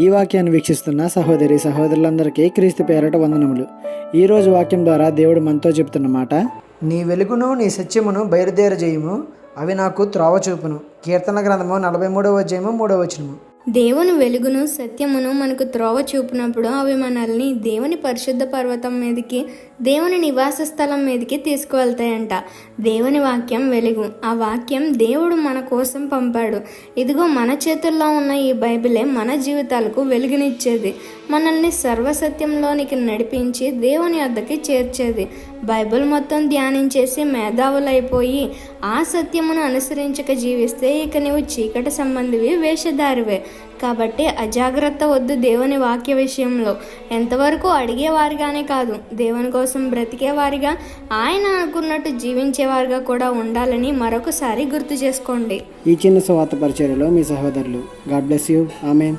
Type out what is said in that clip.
ఈ వాక్యాన్ని వీక్షిస్తున్న సహోదరి సహోదరులందరికీ క్రీస్తు పేరట వందనములు. ఈరోజు వాక్యం ద్వారా దేవుడు మనతో చెబుతున్న మాట: నీ వెలుగును నీ సత్యమును బయలుదేరజేయము, అవి నాకు త్రోవ చూపును. కీర్తన గ్రంథము 43వ అధ్యాయము 3వ వచనము. దేవుని వెలుగును సత్యమును మనకు త్రోవ చూపినప్పుడు అవి మనల్ని దేవుని పరిశుద్ధ పర్వతం మీదకి, దేవుని నివాస స్థలం మీదకి తీసుకువెళ్తాయంట. దేవుని వాక్యం వెలుగు. ఆ వాక్యం దేవుడు మన కోసం పంపాడు. ఇదిగో మన చేతుల్లో ఉన్న ఈ బైబిలే మన జీవితాలకు వెలుగునిచ్చేది, మనల్ని సర్వసత్యంలోనికి నడిపించి దేవుని వద్దకి చేర్చేది. బైబిల్ మొత్తం ధ్యానించేసి మేధావులైపోయి ఆ సత్యమును అనుసరించక జీవిస్తే ఇక నీవు చీకటి సంబంధివి, వేషధారివే. కాబట్టి అజాగ్రత్త వద్దు దేవుని వాక్య విషయంలో. ఎంతవరకు అడిగేవారిగానే కాదు, దేవుని కోసం బ్రతికేవారిగా, ఆయన అనుకున్నట్టు జీవించేవారిగా కూడా ఉండాలని మరొకసారి గుర్తు చేసుకోండి. ఈ చిన్న సువార్త పరిచర్యలో మీ సహోదరులు. God bless you. ఆమేన్.